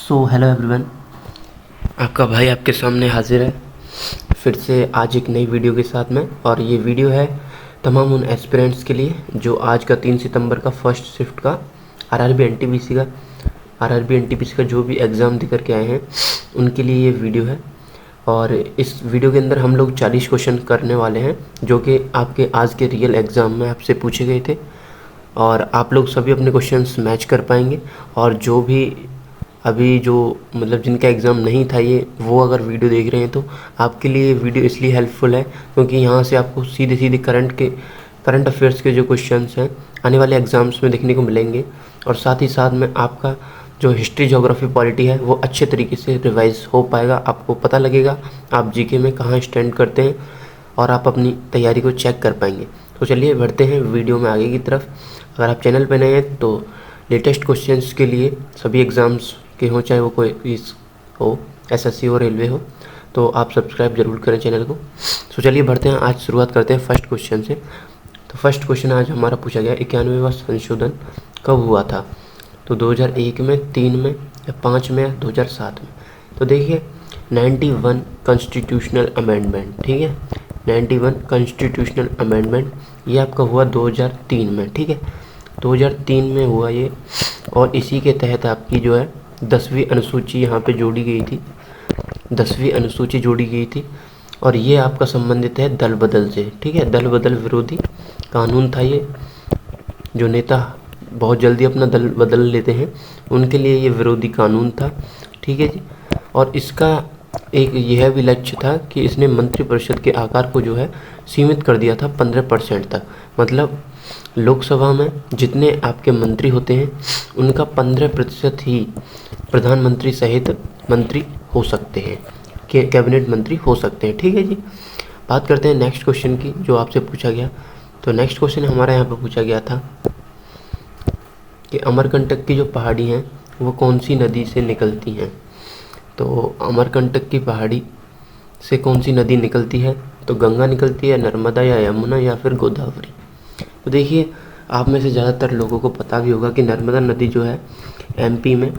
So hello everyone, आपका भाई आपके सामने हाजिर है फिर से आज एक नई वीडियो के साथ में। और ये वीडियो है तमाम उन एस्पिरेंट्स के लिए जो आज का 3 सितंबर का फर्स्ट शिफ्ट का आरआरबी एनटीपीसी का जो भी एग्ज़ाम दे करके आए हैं उनके लिए ये वीडियो है। और इस वीडियो के अंदर हम लोग 40 क्वेश्चन करने वाले हैं जो कि आपके आज के रियल एग्ज़ाम में आपसे पूछे गए थे, और आप लोग सभी अपने क्वेश्चंस मैच कर पाएंगे। और जो भी अभी जो मतलब जिनका एग्ज़ाम नहीं था ये वो अगर वीडियो देख रहे हैं तो आपके लिए वीडियो इसलिए हेल्पफुल है क्योंकि यहाँ से आपको सीधे सीधे करंट अफेयर्स के जो क्वेश्चंस हैं आने वाले एग्ज़ाम्स में देखने को मिलेंगे। और साथ ही साथ में आपका जो हिस्ट्री, ज्योग्राफी, पॉलिटी है वो अच्छे तरीके से रिवाइज हो पाएगा। आपको पता लगेगा आप जीके में कहाँ स्टैंड करते हैं और आप अपनी तैयारी को चेक कर पाएंगे। तो चलिए बढ़ते हैं वीडियो में आगे की तरफ। अगर आप चैनल पर नए हैं तो लेटेस्ट क्वेश्चंस के लिए सभी एग्ज़ाम्स के हों, चाहे वो कोई क्विज हो, एसएससी हो, रेलवे हो, तो आप सब्सक्राइब जरूर करें चैनल को। तो चलिए बढ़ते हैं, आज शुरुआत करते हैं फर्स्ट क्वेश्चन से। तो फर्स्ट क्वेश्चन आज हमारा पूछा गया 91वां संशोधन कब हुआ था? तो 2001 में, 3 में, या 5 में, या 2007 में? तो देखिए 91 कॉन्स्टिट्यूशनल अमेंडमेंट, ठीक है, 91 कॉन्स्टिट्यूशनल अमेंडमेंट ये आपका हुआ 2003 में, ठीक है, 2003 में हुआ ये। और इसी के तहत आपकी जो है 10वीं अनुसूची यहाँ पे जोड़ी गई थी, 10वीं अनुसूची जोड़ी गई थी। और ये आपका संबंधित है दल बदल से, ठीक है, दल बदल विरोधी कानून था ये। जो नेता बहुत जल्दी अपना दल बदल लेते हैं उनके लिए ये विरोधी कानून था, ठीक है जी। और इसका एक यह भी लक्ष्य था कि इसने मंत्रिपरिषद के आकार को जो है सीमित कर दिया था 15% तक। मतलब लोकसभा में जितने आपके मंत्री होते हैं उनका 15% ही प्रधानमंत्री सहित मंत्री हो सकते हैं, कैबिनेट मंत्री हो सकते हैं, ठीक है जी। बात करते हैं नेक्स्ट क्वेश्चन की जो आपसे पूछा गया। तो नेक्स्ट क्वेश्चन हमारा यहाँ पर पूछा गया था कि अमरकंटक की जो पहाड़ी हैं वो कौन सी नदी से निकलती हैं? तो अमरकंटक की पहाड़ी से कौन सी नदी निकलती है? तो गंगा निकलती है, नर्मदा या यमुना या फिर गोदावरी? तो देखिए आप में से ज़्यादातर लोगों को पता भी होगा कि नर्मदा नदी जो है एमपी में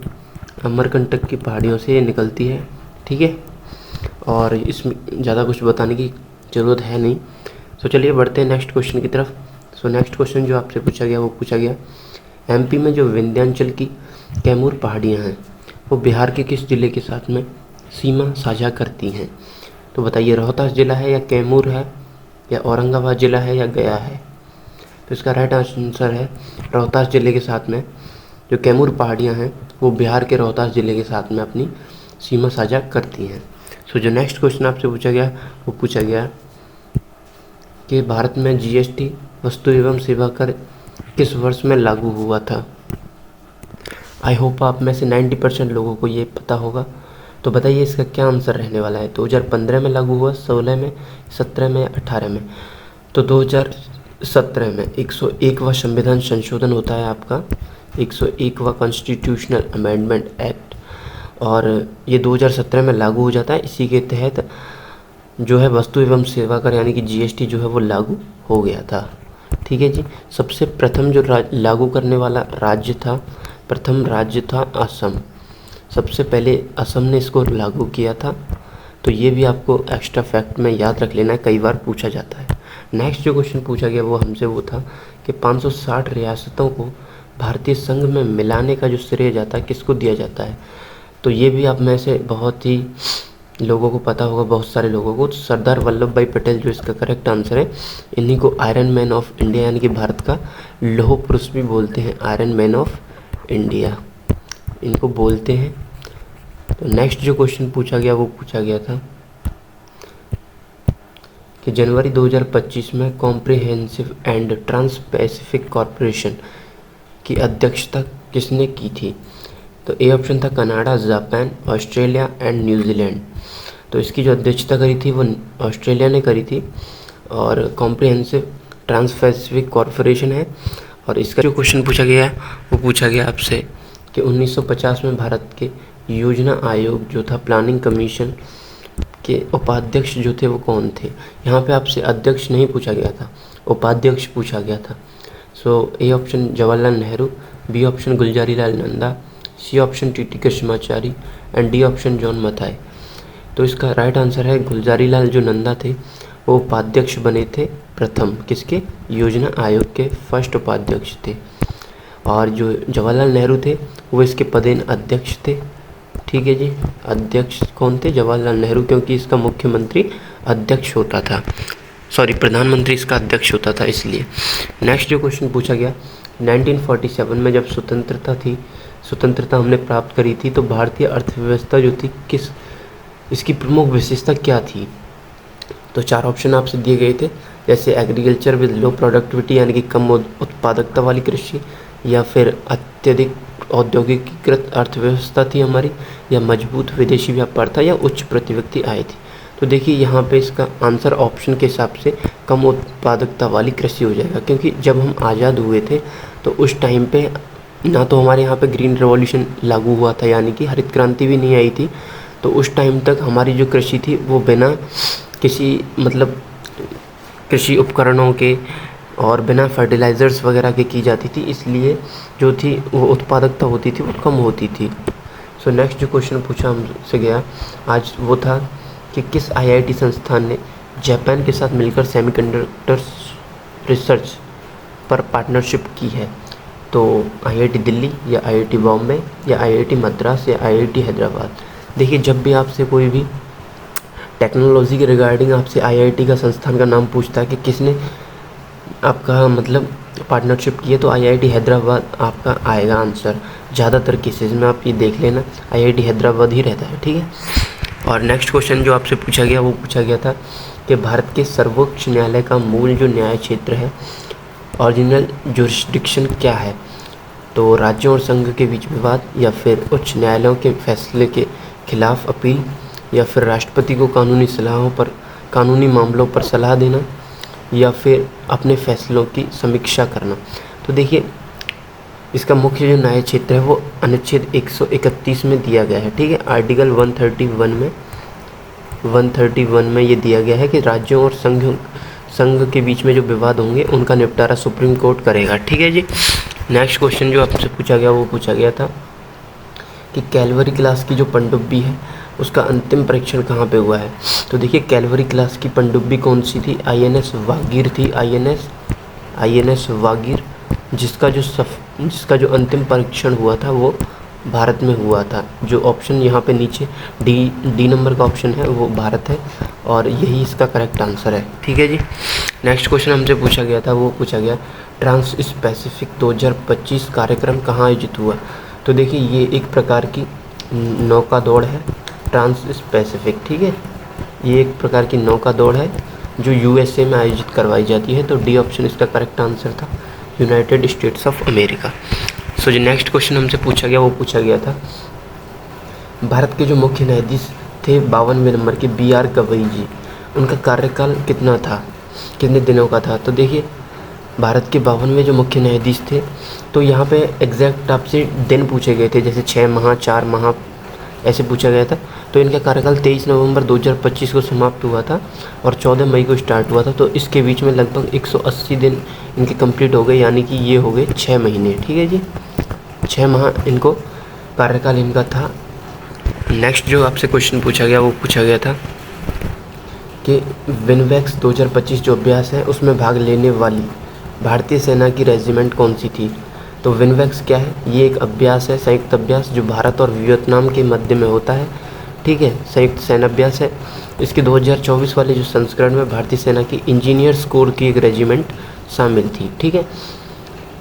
अमरकंटक की पहाड़ियों से निकलती है, ठीक है। और इसमें ज़्यादा कुछ बताने की ज़रूरत है नहीं। तो चलिए बढ़ते हैं नेक्स्ट क्वेश्चन की तरफ। सो नेक्स्ट क्वेश्चन जो आपसे पूछा गया वो पूछा गया एमपी में जो विंध्याचल की कैमूर पहाड़ियाँ हैं वो बिहार के किस ज़िले के साथ में सीमा साझा करती हैं? तो बताइए रोहतास ज़िला है या कैमूर है या औरंगाबाद ज़िला है या गया है? तो इसका राइट आंसर है रोहतास ज़िले के साथ में जो कैमूर पहाड़ियाँ हैं वो बिहार के रोहतास ज़िले के साथ में अपनी सीमा साझा करती हैं। सो जो नेक्स्ट क्वेश्चन आपसे पूछा गया वो पूछा गया कि भारत में जीएसटी वस्तु एवं सेवा कर किस वर्ष में लागू हुआ था? आई होप आप में से 90% लोगों को ये पता होगा। तो बताइए इसका क्या आंसर रहने वाला है। 2015 में लागू हुआ, 16 में, 17 में, 18 में? तो 2017 में 101वां संविधान संशोधन होता है आपका, 101वां कॉन्स्टिट्यूशनल अमेंडमेंट एक्ट, और ये 2017 में लागू हो जाता है। इसी के तहत जो है वस्तु एवं सेवा कर यानी कि जीएसटी जो है वो लागू हो गया था, ठीक है जी। सबसे प्रथम जो लागू करने वाला राज्य था, प्रथम राज्य था असम। सबसे पहले असम ने इसको लागू किया था। तो ये भी आपको एक्स्ट्रा फैक्ट में याद रख लेना है, कई बार पूछा जाता है। नेक्स्ट जो क्वेश्चन पूछा गया वो हमसे वो था कि 560 रियासतों को भारतीय संघ में मिलाने का जो श्रेय जाता है किसको दिया जाता है? तो ये भी आप में से बहुत ही लोगों को पता होगा, बहुत सारे लोगों को। सरदार वल्लभ भाई पटेल जो इसका करेक्ट आंसर है। इन्हीं को आयरन मैन ऑफ इंडिया यानी कि भारत का लौह पुरुष भी बोलते हैं, आयरन मैन ऑफ इंडिया इनको बोलते हैं। तो नेक्स्ट जो क्वेश्चन पूछा गया वो पूछा गया था कि जनवरी 2025 में comprehensive and trans Pacific corporation की अध्यक्षता किसने की थी? तो ए ऑप्शन था Canada, Japan, Australia and New Zealand. तो इसकी जो अध्यक्षता करी थी वो ऑस्ट्रेलिया ने करी थी, और कॉम्प्रिहेंसिव ट्रांस पैसिफिक कॉरपोरेशन है। और इसका जो क्वेश्चन पूछा गया है वो पूछा गया आपसे कि 1950 में भारत के योजना आयोग जो था, प्लानिंग कमीशन के उपाध्यक्ष जो थे वो कौन थे? यहाँ पे आपसे अध्यक्ष नहीं पूछा गया था, उपाध्यक्ष पूछा गया था। So A option Jawaharlal Nehru, B option Gulzari Lal Nanda, C option T T Krishnamachari and D option John Mathai. तो इसका राइट आंसर है गुलजारी लाल जो नंदा थे वो उपाध्यक्ष बने थे प्रथम, किसके, योजना आयोग के फर्स्ट उपाध्यक्ष थे। और जो जवाहरलाल नेहरू थे वो इसके पदेन अध्यक्ष थे। ठीक है जी, अध्यक्ष कौन थे, जवाहरलाल नेहरू, क्योंकि इसका मुख्यमंत्री अध्यक्ष होता था, सॉरी प्रधानमंत्री इसका अध्यक्ष होता था इसलिए। नेक्स्ट जो क्वेश्चन पूछा गया, 1947 में जब स्वतंत्रता हमने प्राप्त करी थी तो भारतीय अर्थव्यवस्था जो थी किस, इसकी प्रमुख विशेषता क्या थी। तो 4 ऑप्शन आपसे दिए गए थे, जैसे एग्रीकल्चर विद लो प्रोडक्टिविटी यानी कि कम उत्पादकता वाली कृषि, या फिर अत्यधिक औद्योगिकीकृत अर्थव्यवस्था थी हमारी, या मजबूत विदेशी व्यापार था, या उच्च प्रति व्यक्ति आय थी। तो देखिए यहाँ पे इसका आंसर ऑप्शन के हिसाब से कम उत्पादकता वाली कृषि हो जाएगा, क्योंकि जब हम आज़ाद हुए थे तो उस टाइम पे ना तो हमारे यहाँ पे ग्रीन रिवॉल्यूशन लागू हुआ था, यानी कि हरित क्रांति भी नहीं आई थी। तो उस टाइम तक हमारी जो कृषि थी वो बिना किसी मतलब कृषि उपकरणों के और बिना फर्टिलाइज़र्स वगैरह के की जाती थी, इसलिए जो थी वो उत्पादकता होती थी वो कम होती थी। सो नेक्स्ट जो क्वेश्चन पूछा हमसे गया आज वो था कि किस आईआईटी संस्थान ने जापान के साथ मिलकर सेमीकंडक्टर्स रिसर्च पर पार्टनरशिप की है। तो आईआईटी दिल्ली, या आईआईटी बॉम्बे, या आईआईटी मद्रास, या आईआईटी हैदराबाद। देखिए जब भी आपसे कोई भी टेक्नोलॉजी के रिगार्डिंग आपसे आईआईटी का संस्थान का नाम पूछता है कि किसने आपका मतलब पार्टनरशिप की है, तो आईआईटी हैदराबाद आपका आएगा आंसर। ज़्यादातर केसेस में आप ये देख लेना आईआईटी हैदराबाद ही रहता है। ठीक है, और नेक्स्ट क्वेश्चन जो आपसे पूछा गया वो पूछा गया था कि भारत के सर्वोच्च न्यायालय का मूल जो न्याय क्षेत्र है, ओरिजिनल जुरिस्डिक्शन क्या है। तो राज्यों और संघ के बीच विवाद, या फिर उच्च न्यायालयों के फैसले के खिलाफ अपील, या फिर राष्ट्रपति को कानूनी मामलों पर सलाह देना, या फिर अपने फैसलों की समीक्षा करना। तो देखिए इसका मुख्य जो न्याय क्षेत्र है वो अनुच्छेद 131 में दिया गया है। ठीक है, आर्टिकल 131 में ये दिया गया है कि राज्यों और संघ के बीच में जो विवाद होंगे उनका निपटारा सुप्रीम कोर्ट करेगा। ठीक है जी, नेक्स्ट क्वेश्चन जो आपसे पूछा गया वो पूछा गया था कि कैलवरी क्लास की जो पनडुब्बी है उसका अंतिम परीक्षण कहाँ पे हुआ है। तो देखिए कैलवरी क्लास की पनडुब्बी कौन सी थी, आईएनएस वागीर थी, आईएनएस वागीर, जिसका जो अंतिम परीक्षण हुआ था वो भारत में हुआ था। जो ऑप्शन यहाँ पे नीचे डी नंबर का ऑप्शन है वो भारत है, और यही इसका करेक्ट आंसर है। ठीक है जी, नेक्स्ट क्वेश्चन हमसे पूछा गया था वो पूछा गया ट्रांस स्पेसिफिक 2025 कार्यक्रम कहाँ आयोजित हुआ। तो देखिए ये एक प्रकार की नौका दौड़ है ट्रांस स्पेसिफिक। ठीक है, ये एक प्रकार की नौका दौड़ है जो यूएसए में आयोजित करवाई जाती है। तो डी ऑप्शन इसका करेक्ट आंसर था, यूनाइटेड स्टेट्स ऑफ अमेरिका। सो जो नेक्स्ट क्वेश्चन हमसे पूछा गया वो पूछा गया था भारत के जो मुख्य न्यायाधीश थे 52वें नंबर के BR गवई जी, उनका कार्यकाल कितना था, कितने दिनों का था। तो देखिए भारत के 52वें जो मुख्य न्यायाधीश थे, तो यहाँ पे एग्जैक्ट आपसे दिन पूछे गए थे, जैसे 6 माह 4 माह ऐसे पूछा गया था। तो इनका कार्यकाल 23 नवंबर 2025 को समाप्त हुआ था और 14 मई को स्टार्ट हुआ था। तो इसके बीच में लगभग 180 दिन इनके कंप्लीट हो गए, यानी कि ये हो गए 6 महीने। ठीक है जी, 6 माह इनको कार्यकाल इनका था। नेक्स्ट जो आपसे क्वेश्चन पूछा गया वो पूछा गया था कि विनवेक्स 2025 जो अभ्यास है उसमें भाग लेने वाली भारतीय सेना की रेजिमेंट कौन सी थी। तो विनवेक्स क्या है, ये एक अभ्यास है, संयुक्त अभ्यास जो भारत और वियतनाम के मध्य में होता है। ठीक है, संयुक्त सेना अभ्यास है। इसके 2024 वाले जो संस्करण में भारतीय सेना की इंजीनियर्स कोर की एक रेजिमेंट शामिल थी। ठीक है,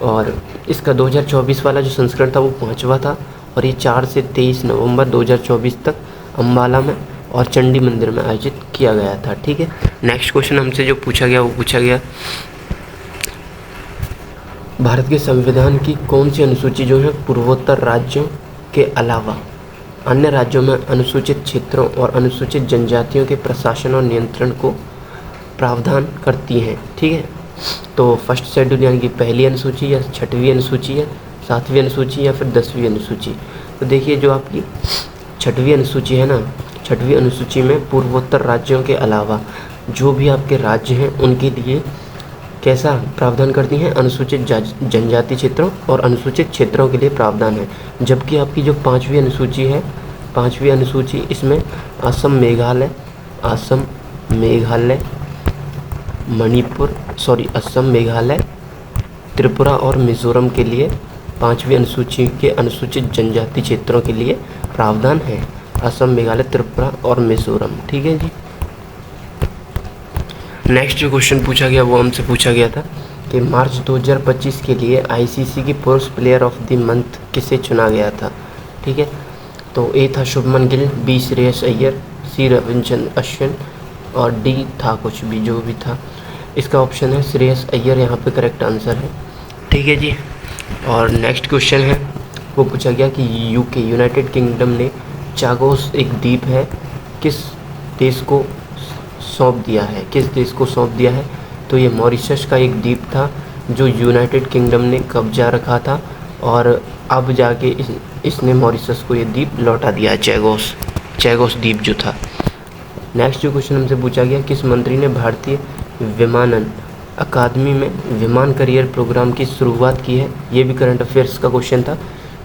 और इसका 2024 वाला जो संस्करण था वो 5वां था, और ये 4 से 23 नवंबर 2024 तक अम्बाला में और चंडी मंदिर में आयोजित किया गया था। ठीक है, नेक्स्ट क्वेश्चन हमसे जो पूछा गया वो पूछा गया भारत के संविधान की कौन सी अनुसूची जो है पूर्वोत्तर राज्यों के अलावा अन्य राज्यों में अनुसूचित क्षेत्रों और अनुसूचित जनजातियों के प्रशासन और नियंत्रण को प्रावधान करती हैं। ठीक है, तो फर्स्ट शेड्यूल यानी कि पहली अनुसूची, या 6वीं अनुसूची, या 7वीं अनुसूची, या फिर 10वीं अनुसूची। तो देखिए जो आपकी 6वीं अनुसूची है ना, 6वीं अनुसूची में पूर्वोत्तर राज्यों के अलावा जो भी आपके राज्य हैं उनके लिए कैसा प्रावधान करती हैं? अनुसूचित जनजाति क्षेत्रों और अनुसूचित क्षेत्रों के लिए प्रावधान है। जबकि आपकी जो 5वीं अनुसूची है, 5वीं अनुसूची, इसमें असम मेघालय असम मेघालय त्रिपुरा और मिज़ोरम के लिए 5वीं अनुसूची के अनुसूचित जनजाति क्षेत्रों के लिए प्रावधान है। असम मेघालय त्रिपुरा और मिज़ोरम, ठीक है जी। नेक्स्ट जो क्वेश्चन पूछा गया वो हमसे पूछा गया था कि मार्च 2025 के लिए आईसीसी की पुरुष प्लेयर ऑफ द मंथ किसे चुना गया था, ठीक है। तो ए था शुभमन गिल, बी श्रेयस अय्यर, सी रविचंद्रन अश्विन और डी था कुछ भी, जो भी था। इसका ऑप्शन है श्रेयस अय्यर, यहाँ पे करेक्ट आंसर है, ठीक है जी। और नेक्स्ट क्वेश्चन है वो पूछा गया कि यूके यूनाइटेड किंगडम ने चागोस एक द्वीप है किस देश को सौंप दिया है? तो ये मॉरिशस का एक द्वीप था जो यूनाइटेड किंगडम ने कब्जा रखा था और अब जाके इसने मॉरिशस को ये द्वीप लौटा दिया है, चैगोस द्वीप जो था। नेक्स्ट जो क्वेश्चन हमसे पूछा गया, किस मंत्री ने भारतीय विमानन अकादमी में विमान करियर प्रोग्राम की शुरुआत की है? ये भी करंट अफेयर्स का क्वेश्चन था।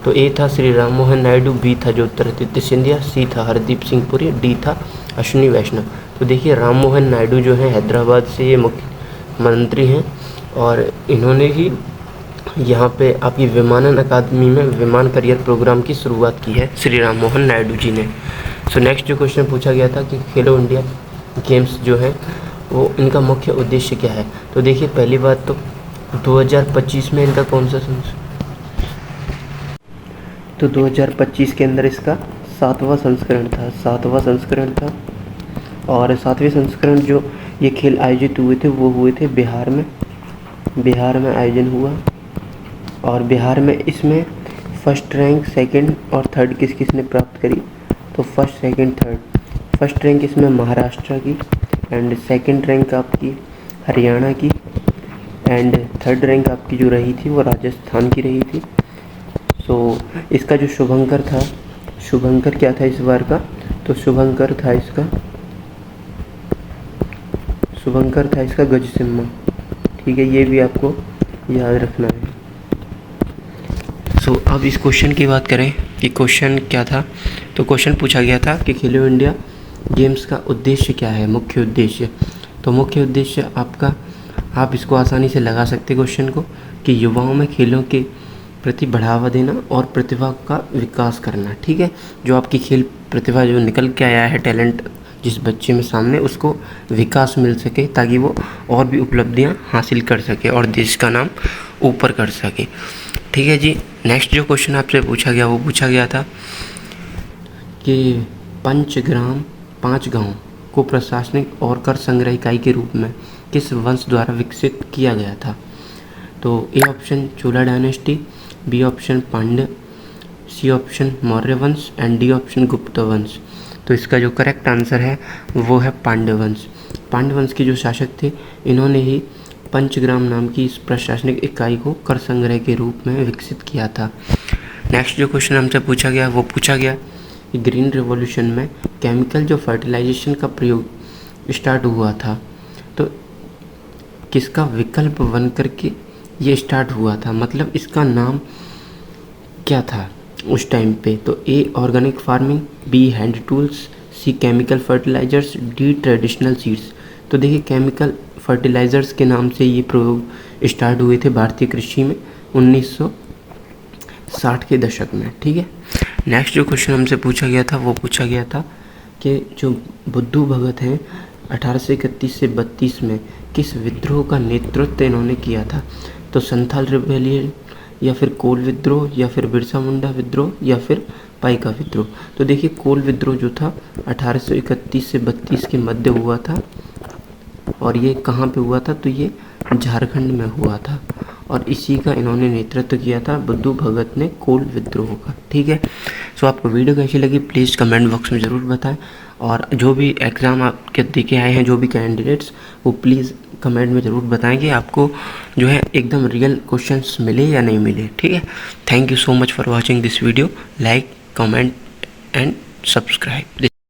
तो ए था श्री राम मोहन नायडू, बी था ज्योतिरादित्य सिंधिया, सी था हरदीप सिंह पुरी, डी था अश्विनी वैष्णव। तो देखिए राम मोहन नायडू जो हैं हैदराबाद से ये मुख्यमंत्री हैं और इन्होंने ही यहाँ पे आपकी विमानन अकादमी में विमान करियर प्रोग्राम की शुरुआत की है, श्री राम मोहन नायडू जी ने। सो नेक्स्ट जो क्वेश्चन पूछा गया था कि खेलो इंडिया गेम्स जो है वो इनका मुख्य उद्देश्य क्या है? तो देखिए पहली बात तो 2025 में इनका कौन सा तो 2025 के अंदर इसका 7वां संस्करण था और 7वें संस्करण जो ये खेल आयोजित हुए थे वो हुए थे बिहार में आयोजन हुआ और बिहार में इसमें फर्स्ट रैंक, सेकंड और थर्ड किस ने प्राप्त करी? तो first, second, third. First rank इसमें महाराष्ट्र की एंड सेकंड रैंक आपकी हरियाणा की एंड थर्ड रैंक आपकी जो रही थी वो राजस्थान की रही थी। सो इसका जो शुभंकर क्या था इस बार का? तो शुभंकर था इसका गजसिम्हा, ठीक है, ये भी आपको याद रखना है। सो अब इस क्वेश्चन की बात करें कि क्वेश्चन क्या था। तो क्वेश्चन पूछा गया था कि खेलो इंडिया गेम्स का उद्देश्य क्या है, मुख्य उद्देश्य। तो मुख्य उद्देश्य आपका, आप इसको आसानी से लगा सकते क्वेश्चन को, कि युवाओं में खेलों के प्रति बढ़ावा देना और प्रतिभा का विकास करना, ठीक है। जो आपकी खेल प्रतिभा जो निकल के आया है, टैलेंट जिस बच्चे में सामने, उसको विकास मिल सके ताकि वो और भी उपलब्धियां हासिल कर सके और देश का नाम ऊपर कर सके, ठीक है जी। नेक्स्ट जो क्वेश्चन आपसे पूछा गया वो पूछा गया था कि पंचग्राम 5 गांव को प्रशासनिक और कर संग्रह इकाई के रूप में किस वंश द्वारा विकसित किया गया था? तो A option Chola dynasty, B option Pandya, C option Maurya वंश एंड डी ऑप्शन गुप्त वंश। तो इसका जो करेक्ट आंसर है वो है पांड्य वंश। पांड्य वंश के जो शासक थे इन्होंने ही पंचग्राम नाम की इस प्रशासनिक इकाई को कर संग्रह के रूप में विकसित किया था। नेक्स्ट जो क्वेश्चन हमसे पूछा गया वो पूछा गया कि ग्रीन रिवॉल्यूशन में केमिकल जो फर्टिलाइजेशन का प्रयोग स्टार्ट हुआ था तो किसका विकल्प बन करके ये स्टार्ट हुआ था, मतलब इसका नाम क्या था उस टाइम पे? तो A organic farming, B hand tools, C chemical fertilisers, D traditional seeds. तो देखिए केमिकल फर्टिलाइजर्स के नाम से ये प्रयोग स्टार्ट हुए थे भारतीय कृषि में 1960 के दशक में, ठीक है। नेक्स्ट जो क्वेश्चन हमसे पूछा गया था वो पूछा गया था कि जो बुद्धू भगत हैं 1831 से 32 में किस विद्रोह का नेतृत्व इन्होंने किया था? तो संथाल रिबेलियन या फिर कोल विद्रोह या फिर बिरसा मुंडा विद्रोह या फिर पाइका विद्रोह। तो देखिए कोल विद्रोह जो था 1831 से 32 के मध्य हुआ था और ये कहाँ पे हुआ था? तो ये झारखंड में हुआ था और इसी का इन्होंने नेतृत्व किया था बुद्धू भगत ने, कोल विद्रोह का, ठीक है। सो आपको वीडियो कैसी लगी प्लीज़ कमेंट बॉक्स में ज़रूर बताएं और जो भी एग्ज़ाम आपके देके आए हैं जो भी कैंडिडेट्स वो प्लीज़ कमेंट में ज़रूर बताएं कि आपको जो है एकदम रियल क्वेश्चंस मिले या नहीं मिले, ठीक है। Thank you so much for watching this video. Like, comment and subscribe.